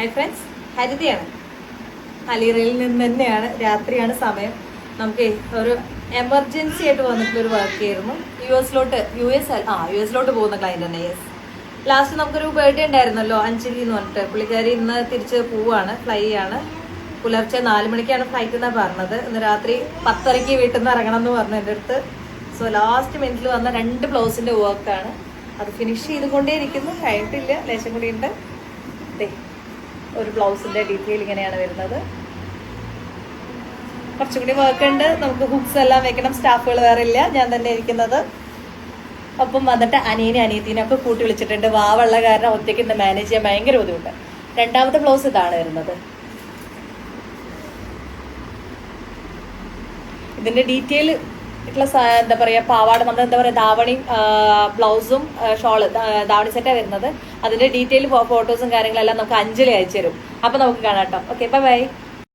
Hi friends, ഹരിതയാണ്. അലിറയിൽ നിന്ന് തന്നെയാണ്. രാത്രിയാണ് സമയം. നമുക്ക് ഒരു എമർജൻസി ആയിട്ട് വന്നിട്ടുള്ളൊരു വർക്ക് ആയിരുന്നു. യു എസിലോട്ട് പോകുന്ന ക്ലയന്റ് തന്നെ. യെസ്, ലാസ്റ്റ് നമുക്കൊരു ബർത്ത്ഡേ ഉണ്ടായിരുന്നല്ലോ, അഞ്ജലി എന്ന് പറഞ്ഞിട്ട്. പുള്ളിക്കാരി ഇന്ന് തിരിച്ച് പോവാണ്, ഫ്ലൈ ആണ്. പുലർച്ചെ 4 മണിക്കാണ് ഫ്ലൈറ്റ് എന്നാണ് പറഞ്ഞത്. ഇന്ന് രാത്രി 10:30 വീട്ടിൽ നിന്ന് ഇറങ്ങണം എന്ന് പറഞ്ഞു എൻ്റെ അടുത്ത്. സോ ലാസ്റ്റ് മിനിറ്റിൽ വന്ന 2 ബ്ലൗസിന്റെ വർക്കാണ്. അത് ഫിനിഷ് ചെയ്തുകൊണ്ടേ ഇരിക്കുന്നു, കഴിഞ്ഞിട്ടില്ല, ലേശം കൂടി ഉണ്ട്. ഒരു ബ്ലൗസിന്റെ ഡീറ്റെയിൽ ഇങ്ങനെയാണ് വരുന്നത്. കുറച്ചും കൂടി വർക്ക് ഉണ്ട്. നമുക്ക് ഹുക്സ് എല്ലാം വെക്കണം. സ്റ്റാഫുകൾ വേറെ ഇല്ല, ഞാൻ തന്നെ ഇരിക്കുന്നത്. ഒപ്പം വന്നിട്ട് അനിയത്തിനൊക്കെ കൂട്ടി വിളിച്ചിട്ടുണ്ട്. വാവുള്ള കാരണം ഒറ്റയ്ക്ക് ഇന്ന് മാനേജ് ചെയ്യാൻ ഭയങ്കര ബുദ്ധിമുട്ട്. രണ്ടാമത്തെ ബ്ലൗസ് ഇതാണ് വരുന്നത്. ഇതിന്റെ ഡീറ്റെയിൽ ആയിട്ടുള്ള എന്താ പറയാ, പാവാട, നമ്മൾ എന്താ പറയാ, ധാവണിയും ബ്ലൗസും ഷോള്, ധാവണി സെറ്റാണ് വരുന്നത്. അതിന്റെ ഡീറ്റെയിൽ ഫോട്ടോസും കാര്യങ്ങളെല്ലാം നമുക്ക് അഞ്ജലി അയച്ചു തരും. അപ്പൊ നമുക്ക് കാണാം കേട്ടോ. Okay, by.